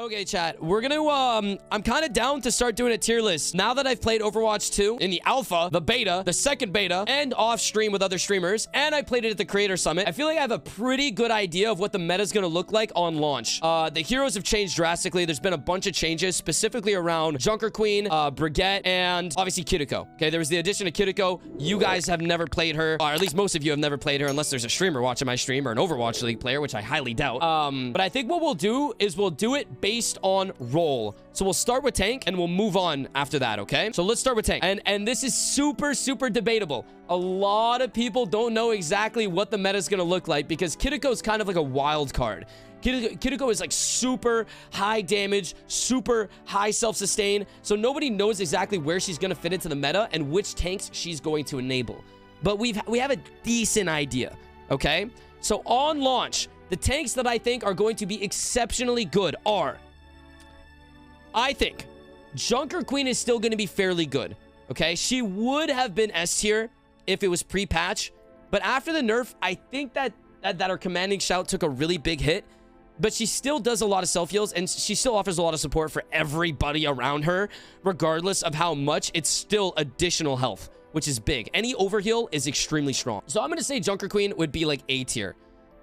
Okay, chat, we're gonna, I'm kind of down to start doing a tier list. Now that I've played Overwatch 2 in the alpha, the beta, the second beta, and off stream with other streamers, and I played it at the Creator Summit, I feel like I have a pretty good idea of what the meta is gonna look like on launch. The heroes have changed drastically. There's been a bunch of changes, specifically around Junker Queen, Brigitte, and obviously Kiriko. Okay, there was the addition of Kiriko. You guys have never played her, or at least most of you have never played her, unless there's a streamer watching my stream or an Overwatch League player, which I highly doubt. But I think what we'll do is we'll do it based on role. So we'll start with tank and we'll move on after that, okay? So let's start with tank. And this is super debatable. A lot of people don't know exactly what the meta is going to look like because Kiriko is kind of like a wild card. Kiriko is like super high damage, super high self-sustain. So nobody knows exactly where she's going to fit into the meta and which tanks she's going to enable. But we have a decent idea, okay? So on launch, the tanks that I think are going to be exceptionally good are, I think Junker Queen is still going to be fairly good, okay? She would have been S tier if it was pre-patch, but after the nerf, I think that her commanding shout took a really big hit, but she still does a lot of self-heals, and she still offers a lot of support for everybody around her, regardless of how much. It's still additional health, which is big. Any overheal is extremely strong. So I'm going to say Junker Queen would be like A tier.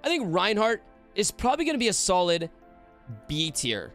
I think Reinhardt is probably going to be a solid B tier.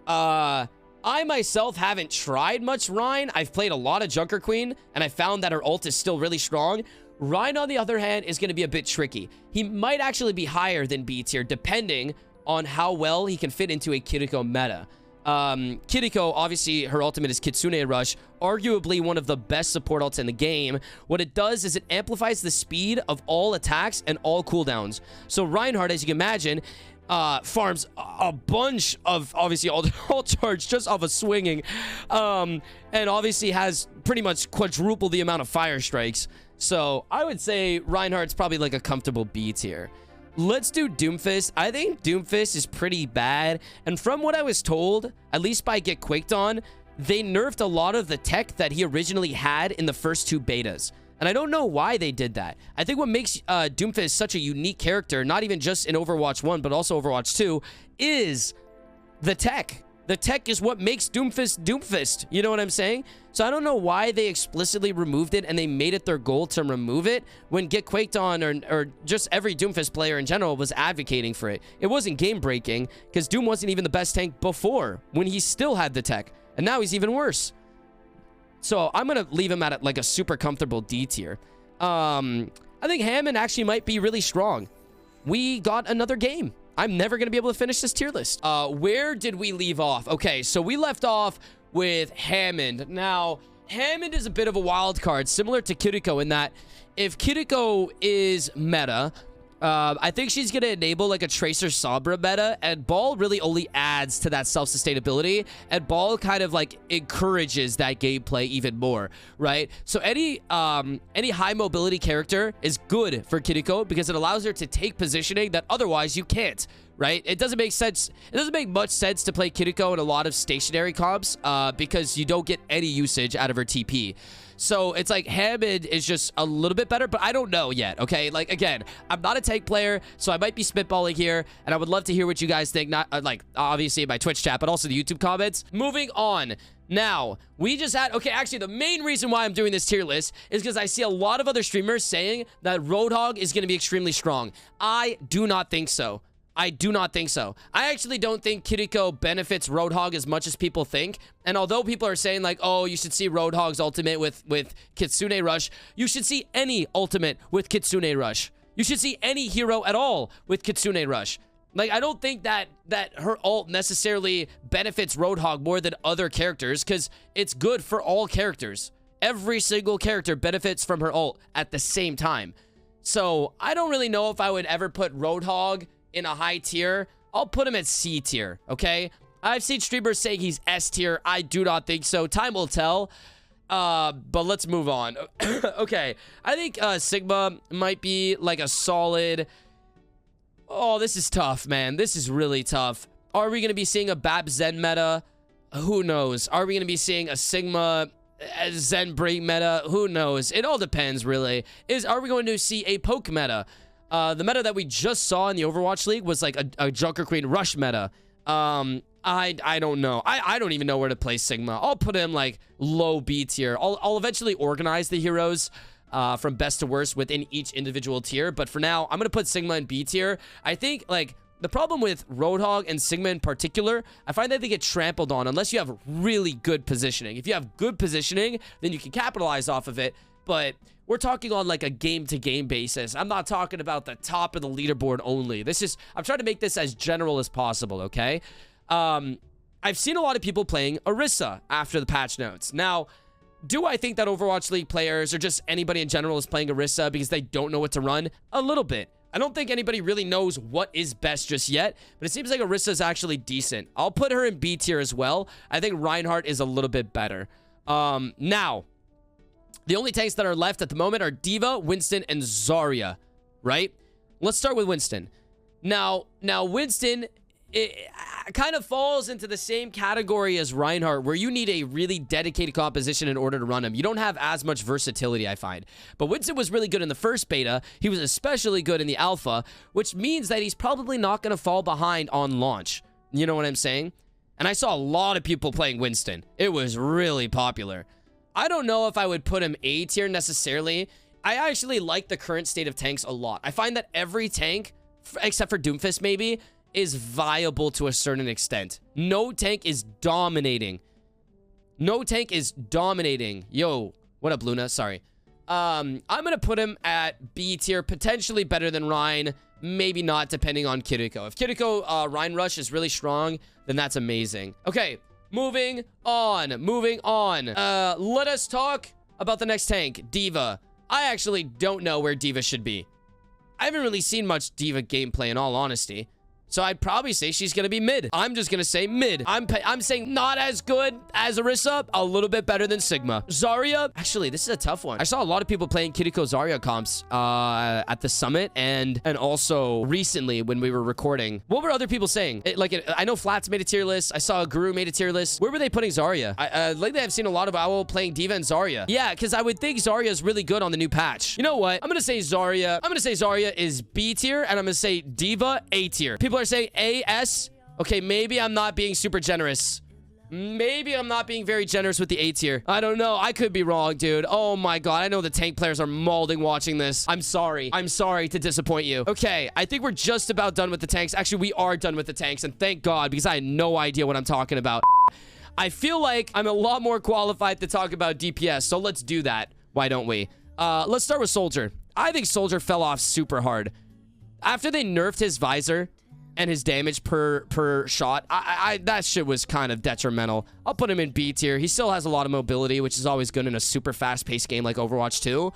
I myself haven't tried much Rein. I've played a lot of Junker Queen, and I found that her ult is still really strong. Rein, on the other hand, is going to be a bit tricky. He might actually be higher than B tier, depending on how well he can fit into a Kiriko meta. Kiriko, obviously, her ultimate is Kitsune Rush, arguably one of the best support ults in the game. What it does is it amplifies the speed of all attacks and all cooldowns. So Reinhardt, as you can imagine, farms a bunch of obviously all charge just off of swinging, and obviously has pretty much quadruple the amount of fire strikes. So I would say Reinhardt's probably like a comfortable B tier. Let's do Doomfist. I think Doomfist is pretty bad, and from what I was told, at least by Get Quaked On, they nerfed a lot of the tech that he originally had in the first two betas. And I don't know why they did that. I think what makes Doomfist such a unique character, not even just in Overwatch 1, but also Overwatch 2, is the tech. The tech is what makes Doomfist Doomfist. You know what I'm saying? So I don't know why they explicitly removed it and they made it their goal to remove it when Get Quaked On or just every Doomfist player in general was advocating for it. It wasn't game-breaking because Doom wasn't even the best tank before when he still had the tech. And now he's even worse. So I'm going to leave him at like a super comfortable D tier. I think Hammond actually might be really strong. We got another game. I'm never going to be able to finish this tier list. Where did we leave off? Okay, so we left off with Hammond. Now, Hammond is a bit of a wild card, similar to Kiriko in that if Kiriko is meta, I think she's going to enable like a Tracer Sombra meta, and Ball really only adds to that self-sustainability, and Ball kind of like encourages that gameplay even more, right? So any high mobility character is good for Kiriko because it allows her to take positioning that otherwise you can't, right? It doesn't make sense. It doesn't make much sense to play Kiriko in a lot of stationary comps because you don't get any usage out of her TP. So it's like Hammond is just a little bit better, but I don't know yet, okay? Like, again, I'm not a tank player, so I might be spitballing here, and I would love to hear what you guys think, not like, obviously in my Twitch chat, but also the YouTube comments. Moving on. Now, we just had, okay, actually, the main reason why I'm doing this tier list is because I see a lot of other streamers saying that Roadhog is going to be extremely strong. I do not think so. I do not think so. I actually don't think Kiriko benefits Roadhog as much as people think. And although people are saying like, oh, you should see Roadhog's ultimate with Kitsune Rush, you should see any ultimate with Kitsune Rush. You should see any hero at all with Kitsune Rush. Like, I don't think that her ult necessarily benefits Roadhog more than other characters because it's good for all characters. Every single character benefits from her ult at the same time. So I don't really know if I would ever put Roadhog in a high tier. I'll put him at C tier, okay? I've seen streamers saying he's S tier. I do not think so. Time will tell. But let's move on. Okay, I think Sigma might be like a solid... Oh, this is tough, man. This is really tough. Are we going to be seeing a Bab Zen meta? Who knows? Are we going to be seeing a Sigma Zen Break meta? Who knows? It all depends, really. Are we going to see a Poke meta? The meta that we just saw in the Overwatch League was like a Junker Queen Rush meta. I don't know. I don't even know where to place Sigma. I'll put him like low B tier. I'll eventually organize the heroes from best to worst within each individual tier. But for now, I'm going to put Sigma in B tier. I think like the problem with Roadhog and Sigma in particular, I find that they get trampled on unless you have really good positioning. If you have good positioning, then you can capitalize off of it. But we're talking on like a game-to-game basis. I'm not talking about the top of the leaderboard only. I'm trying to make this as general as possible, okay? I've seen a lot of people playing Orisa after the patch notes. Now, do I think that Overwatch League players or just anybody in general is playing Orisa because they don't know what to run? A little bit. I don't think anybody really knows what is best just yet, but it seems like Orisa is actually decent. I'll put her in B tier as well. I think Reinhardt is a little bit better. Now, the only tanks that are left at the moment are D.Va, Winston, and Zarya, right? Let's start with Winston. Now Winston, it kind of falls into the same category as Reinhardt, where you need a really dedicated composition in order to run him. You don't have as much versatility, I find. But Winston was really good in the first beta. He was especially good in the alpha, which means that he's probably not going to fall behind on launch. You know what I'm saying? And I saw a lot of people playing Winston. It was really popular. I don't know if I would put him A tier necessarily. I actually like the current state of tanks a lot. I find that every tank, except for Doomfist maybe, is viable to a certain extent. No tank is dominating. No tank is dominating. Yo, what up, Luna? Sorry. I'm gonna put him at B tier, potentially better than Ryan. Maybe not, depending on Kiriko. If Kiriko Ryan Rush is really strong, then that's amazing. Okay, moving on. Let us talk about the next tank, D.Va. I actually don't know where D.Va should be. I haven't really seen much D.Va gameplay in all honesty. So I'd probably say she's going to be mid. I'm just going to say mid. I'm saying not as good as Orisa, a little bit better than Sigma. Zarya, actually, this is a tough one. I saw a lot of people playing Kiriko Zarya comps at the summit and also recently when we were recording. What were other people saying? I know Flats made a tier list. I saw Guru made a tier list. Where were they putting Zarya? Lately, I've seen a lot of Owl playing D.Va and Zarya. Yeah, because I would think Zarya is really good on the new patch. You know what? I'm going to say Zarya. I'm going to say Zarya is B tier and I'm going to say D.Va A tier. People are saying A-S. Okay, maybe I'm not being super generous. Maybe I'm not being very generous with the A tier. I don't know. I could be wrong, dude. Oh my god. I know the tank players are mauling watching this. I'm sorry. I'm sorry to disappoint you. Okay, I think we're just about done with the tanks. Actually, we are done with the tanks, and thank god, because I had no idea what I'm talking about. I feel like I'm a lot more qualified to talk about DPS, so let's do that. Why don't we? Let's start with Soldier. I think Soldier fell off super hard. After they nerfed his visor and his damage per shot, that shit was kind of detrimental. I'll put him in B tier. He still has a lot of mobility, which is always good in a super fast-paced game like Overwatch 2.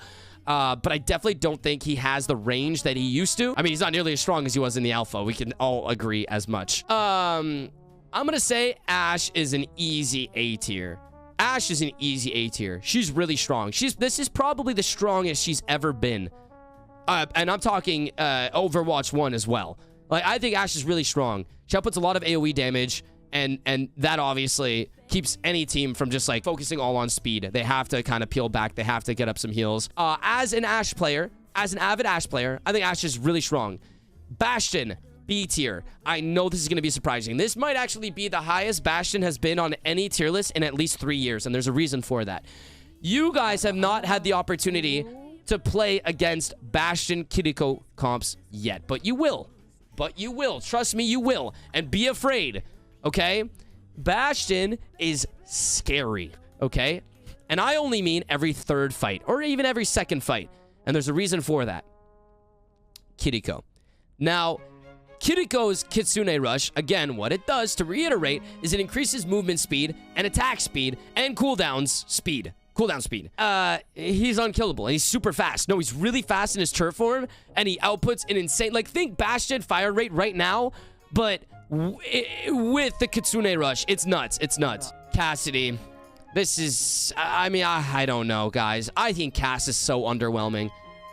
But I definitely don't think he has the range that he used to. I mean, he's not nearly as strong as he was in the alpha. We can all agree as much. I'm gonna say Ashe is an easy A tier. Ashe is an easy A tier. She's really strong. This is probably the strongest she's ever been. And I'm talking Overwatch 1 as well. Like, I think Ashe is really strong. She outputs a lot of AoE damage, and that obviously keeps any team from just, like, focusing all on speed. They have to kind of peel back. They have to get up some heals. As an Ashe player, as an avid Ashe player, I think Ashe is really strong. Bastion, B tier. I know this is going to be surprising. This might actually be the highest Bastion has been on any tier list in at least 3 years, and there's a reason for that. You guys have not had the opportunity to play against Bastion Kiriko comps yet, but you will. But you will. Trust me, you will. And be afraid, okay? Bastion is scary, okay? And I only mean every third fight, or even every second fight. And there's a reason for that. Kiriko. Now, Kiriko's Kitsune Rush, again, what it does, to reiterate, is it increases movement speed and attack speed and cooldown speed. He's unkillable and he's super fast. No, he's really fast in his turf form and he outputs an insane, like, think Bastion fire rate right now, but with the Kitsune Rush, it's nuts. It's nuts. Cassidy. This is, I mean, I don't know, guys. I think Cass is so underwhelming.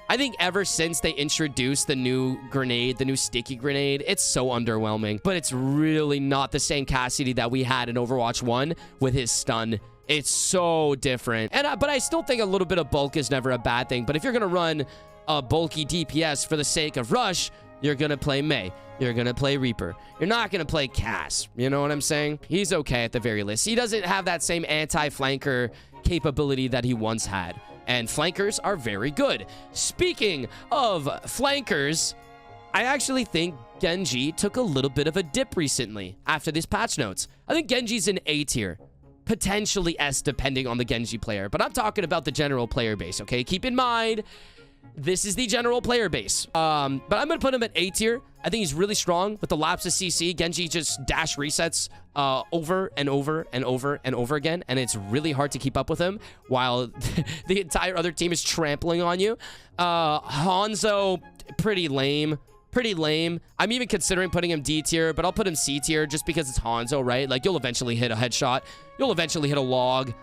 I think ever since they introduced the new grenade, the new sticky grenade, it's so underwhelming. But it's really not the same Cassidy that we had in Overwatch 1 with his stun. It's so different. But I still think a little bit of bulk is never a bad thing. But if you're going to run a bulky DPS for the sake of rush, You're gonna play Mei. You're gonna play Reaper. You're not gonna play Ghas. You know what I'm saying? He's okay at the very least. He doesn't have that same anti-flanker capability that he once had. And flankers are very good. Speaking of flankers, I actually think Genji took a little bit of a dip recently after these patch notes. I think Genji's in A tier. Potentially S depending on the Genji player. But I'm talking about the general player base, okay? Keep in mind, this is the general player base. But I'm going to put him at A tier. I think he's really strong with the lapse of CC. Genji just dash resets over and over and over and over again. And it's really hard to keep up with him while the entire other team is trampling on you. Hanzo, pretty lame. Pretty lame. I'm even considering putting him D tier, but I'll put him C tier just because it's Hanzo, right? Like, you'll eventually hit a headshot. You'll eventually hit a log.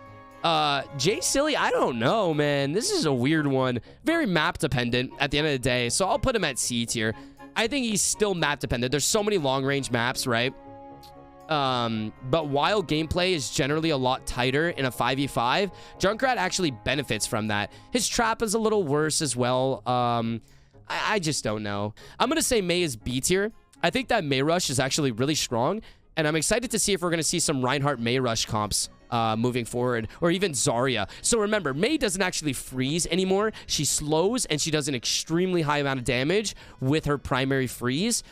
Jay Silly, I don't know, man. This is a weird one. Very map dependent at the end of the day. So I'll put him at C tier. I think he's still map dependent. There's so many long range maps, right? But while gameplay is generally a lot tighter in a 5v5, Junkrat actually benefits from that. His trap is a little worse as well. I just don't know. I'm going to say Mei is B tier. I think that Mei Rush is actually really strong. And I'm excited to see if we're going to see some Reinhardt Mei Rush comps moving forward, or even Zarya. So remember, Mei doesn't actually freeze anymore. She slows, and she does an extremely high amount of damage with her primary freeze.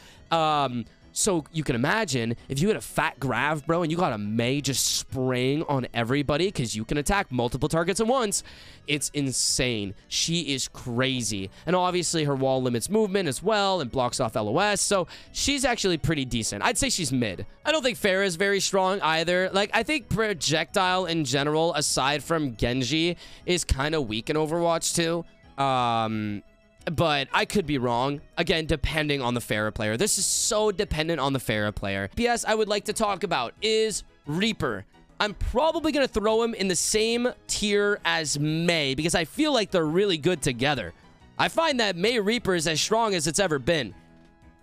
So you can imagine if you had a fat Grav, bro, and you got a Mei just spraying on everybody because you can attack multiple targets at once. It's insane. She is crazy. And obviously her wall limits movement as well and blocks off LOS. So she's actually pretty decent. I'd say she's mid. I don't think Pharah is very strong either. Like, I think projectile in general, aside from Genji, is kind of weak in Overwatch 2. But I could be wrong. Again, depending on the Pharah player. This is so dependent on the Pharah player. PS I would like to talk about is Reaper. I'm probably going to throw him in the same tier as Mei because I feel like they're really good together. I find that Mei Reaper is as strong as it's ever been.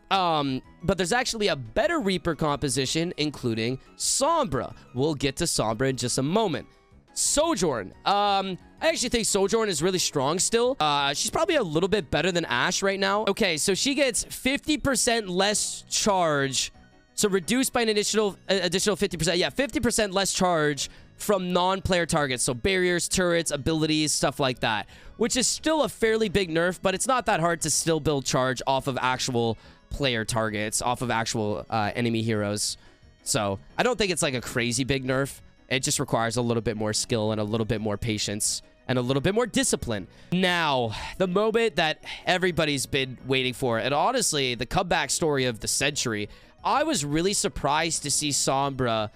But there's actually a better Reaper composition, including Sombra. We'll get to Sombra in just a moment. Sojourn. I actually think Sojourn is really strong still. She's probably a little bit better than Ashe right now. Okay, so she gets 50% less charge. So reduced by an additional 50%. Yeah, 50% less charge from non-player targets. So barriers, turrets, abilities, stuff like that. Which is still a fairly big nerf, but it's not that hard to still build charge off of actual player targets, off of actual enemy heroes. So I don't think it's like a crazy big nerf. It just requires a little bit more skill and a little bit more patience and a little bit more discipline. Now, the moment that everybody's been waiting for, and honestly, the comeback story of the century, I was really surprised to see Sombra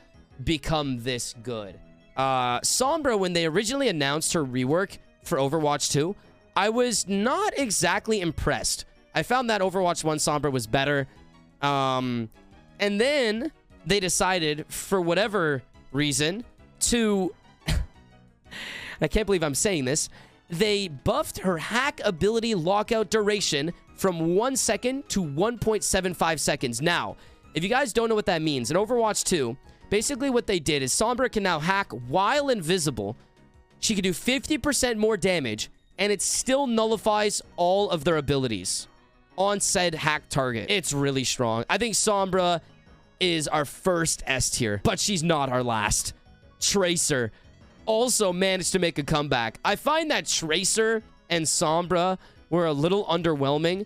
become this good. Sombra, when they originally announced her rework for Overwatch 2, I was not exactly impressed. I found that Overwatch 1 Sombra was better. And then they decided, for whatever reason, to I can't believe I'm saying this, they buffed her hack ability lockout duration from 1 second to 1.75 seconds. Now, if you guys don't know what that means, in Overwatch 2, basically what they did is Sombra can now hack while invisible. She can do 50% more damage, and it still nullifies all of their abilities on said hack target. It's really strong. I think Sombra is our first S tier, but she's not our last. Tracer also managed to make a comeback. I find that Tracer and Sombra were a little underwhelming.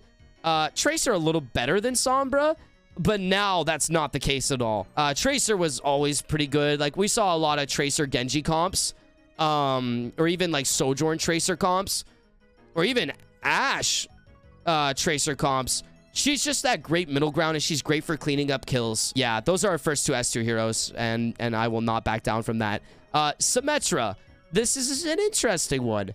Tracer a little better than Sombra, but now that's not the case at all. Tracer was always pretty good. Like, we saw a lot of Tracer Genji comps, or even like Sojourn Tracer comps, or even Ashe Tracer comps. She's just that great middle ground, and she's great for cleaning up kills. Yeah, those are our first two S2 heroes, and I will not back down from that. Symmetra. This is an interesting one.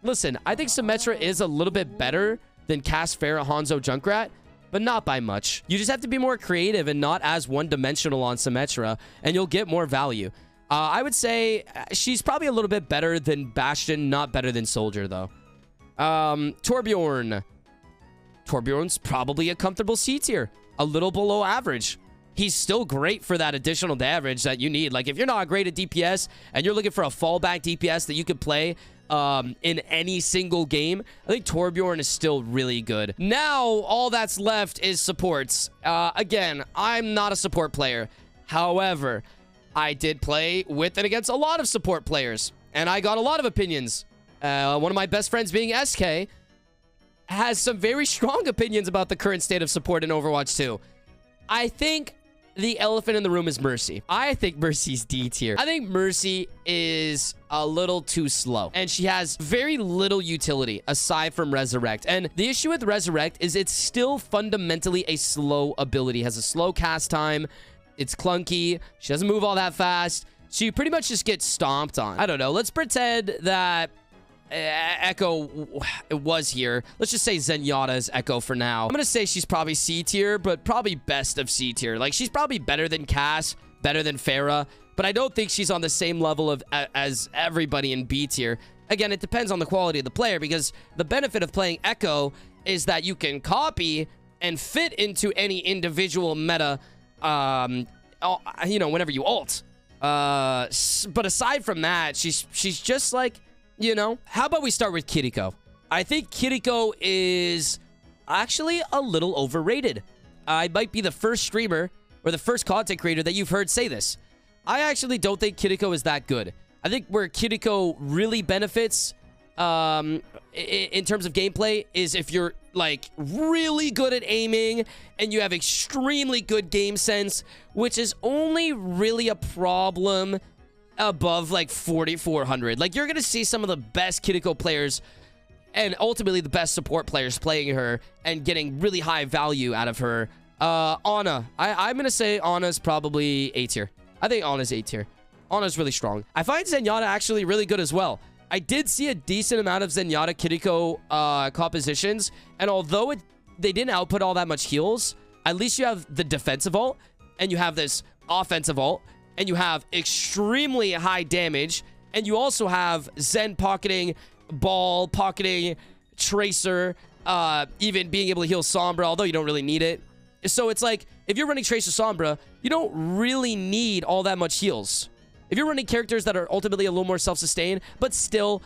Listen, I think Symmetra is a little bit better than Ghas, Pharah, Hanzo, Junkrat, but not by much. You just have to be more creative and not as one-dimensional on Symmetra, and you'll get more value. I would say she's probably a little bit better than Bastion, not better than Soldier, though. Torbjorn. Torbjorn's probably a comfortable C tier, a little below average. He's still great for that additional damage that you need. Like, if you're not great at DPS and you're looking for a fallback DPS that you could play in any single game, I think Torbjorn is still really good. Now, all that's left is supports. Again, I'm not a support player. However, I did play with and against a lot of support players, and I got a lot of opinions. One of my best friends, being SK, has some very strong opinions about the current state of support in Overwatch 2. I think the elephant in the room is Mercy. I think Mercy's D tier. I think Mercy is a little too slow, and she has very little utility aside from Resurrect. And the issue with Resurrect is it's still fundamentally a slow ability. It has a slow cast time. It's clunky. She doesn't move all that fast. So you pretty much just get stomped on. I don't know. Let's pretend that Echo was here. Let's just say Zenyatta's Echo for now. I'm gonna say she's probably C tier, but probably best of C tier. Like, she's probably better than Ghas, better than Pharah, but I don't think she's on the same level of as everybody in B tier. Again, it depends on the quality of the player, because the benefit of playing Echo is that you can copy and fit into any individual meta, you know, whenever you ult. But aside from that, she's just like, you know. How about we start with Kiriko? I think Kiriko is actually a little overrated. I might be the first streamer or the first content creator that you've heard say this. I actually don't think Kiriko is that good. I think where Kiriko really benefits in terms of gameplay is if you're like really good at aiming and you have extremely good game sense, which is only really a problem above like 4,400. Like, you're gonna see some of the best Kiriko players and ultimately the best support players playing her and getting really high value out of her. Ana, I'm gonna say Ana's probably A tier. I think Ana's A tier. Ana's really strong. I find Zenyatta actually really good as well. I did see a decent amount of Zenyatta Kiriko compositions, and although they didn't output all that much heals, at least you have the defensive ult, and you have this offensive ult, and you have extremely high damage, and you also have Zen pocketing, Ball pocketing, Tracer, even being able to heal Sombra, although you don't really need it. So it's like, if you're running Tracer Sombra, you don't really need all that much heals. If you're running characters that are ultimately a little more self-sustained, but still,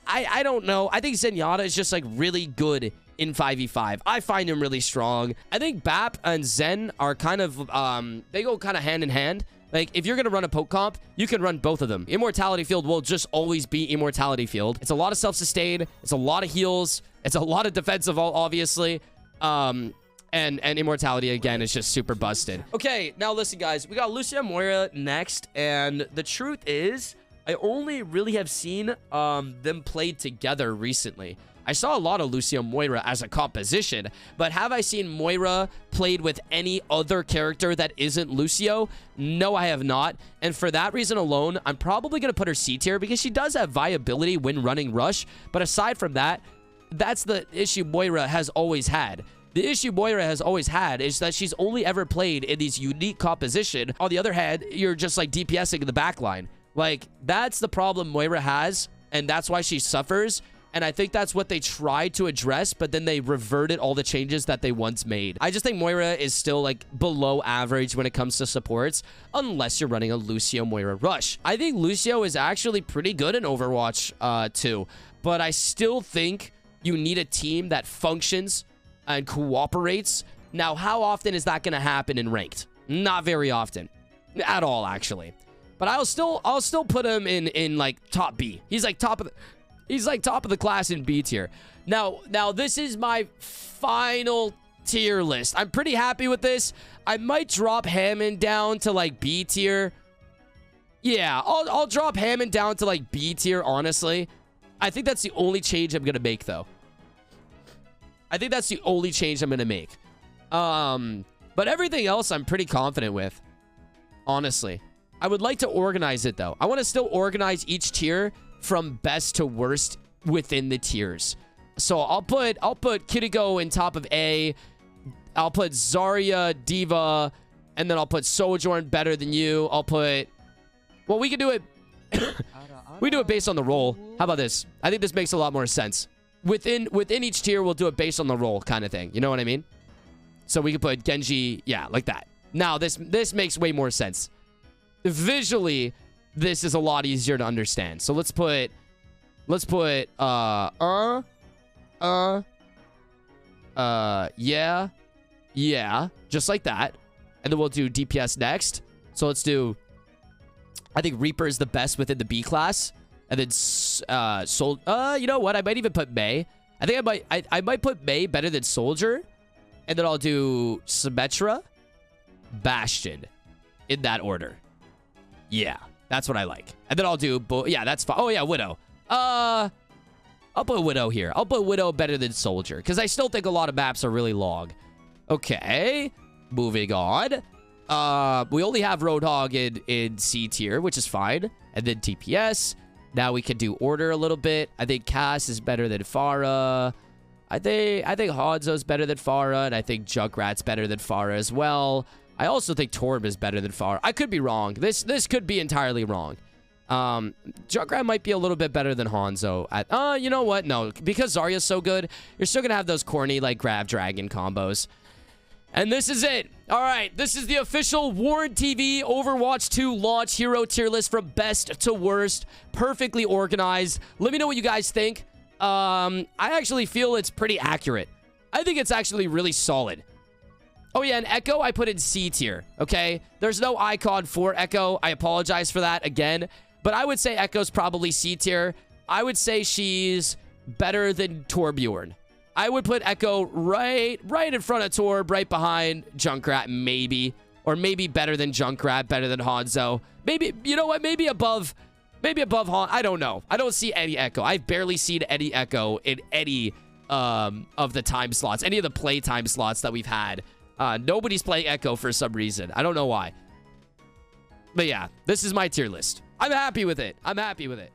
I don't know. I think Zenyatta is just like really good in 5v5. I find him really strong. I think Bap and Zen are kind of, they go kind of hand in hand. Like, if you're going to run a poke comp, you can run both of them. Immortality Field will just always be Immortality Field. It's a lot of self-sustained. It's a lot of heals. It's a lot of defensive, obviously. And Immortality, again, is just super busted. Okay, now listen, guys. We got Lucio Moira next, and the truth is, I only really have seen them played together recently. I saw a lot of Lucio Moira as a composition, but have I seen Moira played with any other character that isn't Lucio? No, I have not. And for that reason alone, I'm probably going to put her C tier because she does have viability when running Rush. But aside from that, that's the issue Moira has always had. The issue Moira has always had is that she's only ever played in these unique composition. On the other hand, you're just like DPSing in the backline. Like, that's the problem Moira has, and that's why she suffers. And I think that's what they tried to address, but then they reverted all the changes that they once made. I just think Moira is still like below average when it comes to supports, unless you're running a Lucio Moira rush. I think Lucio is actually pretty good in Overwatch 2, but I still think you need a team that functions and cooperates. Now, how often is that going to happen in ranked? Not very often at all, actually. But I'll still put him in like top B. He's like top of the class in B tier. Now this is my final tier list. I'm pretty happy with this. I might drop Hammond down to like B tier. Yeah, I'll drop Hammond down to like B tier, honestly. I think that's the only change I'm gonna make, though. I think that's the only change I'm gonna make. But everything else I'm pretty confident with, honestly. I would like to organize it, though. I want to still organize each tier from best to worst within the tiers. So I'll put Kiriko in top of A. I'll put Zarya, Diva, and then I'll put Sojourn better than you. I'll put... Well, we can do it... we do it based on the role. How about this? I think this makes a lot more sense. Within each tier, we'll do it based on the role kind of thing. You know what I mean? So we can put Genji, yeah, like that. Now, this makes way more sense. Visually, this is a lot easier to understand. So let's put Let's put, yeah, just like that. And then we'll do DPS next. So let's do, I think Reaper is the best within the B class. And then, you know what? I might even put Mei. I think I might put Mei better than Soldier. And then I'll do Symmetra, Bastion in that order. Yeah, that's what I like. And then I'll do, yeah, that's fine. Oh, yeah, Widow. I'll put Widow here. I'll put Widow better than Soldier because I still think a lot of maps are really long. Okay, moving on. We only have Roadhog in C tier, which is fine. And then TPS. Now we can do Order a little bit. I think Ghas is better than Pharah. I think Hanzo's better than Pharah, and I think Junkrat's better than Pharah as well. I also think Torb is better than Pharah. I could be wrong. This could be entirely wrong. Junkrat might be a little bit better than Hanzo. You know what? No, because Zarya's so good, you're still gonna have those corny like Grab Dragon combos. And this is it. All right, this is the official Warren TV Overwatch 2 launch hero tier list from best to worst. Perfectly organized. Let me know what you guys think. I actually feel it's pretty accurate. I think it's actually really solid. Oh, yeah, and Echo, I put in C tier, okay? There's no icon for Echo. I apologize for that again. But I would say Echo's probably C tier. I would say she's better than Torbjorn. I would put Echo right in front of Torb, right behind Junkrat, maybe. Or maybe better than Junkrat, better than Hanzo. Maybe, you know what? Maybe above Han. I don't know. I don't see any Echo. I've barely seen any Echo in any of the time slots. Any of the play time slots that we've had. Nobody's playing Echo for some reason. I don't know why. But yeah, this is my tier list. I'm happy with it. I'm happy with it.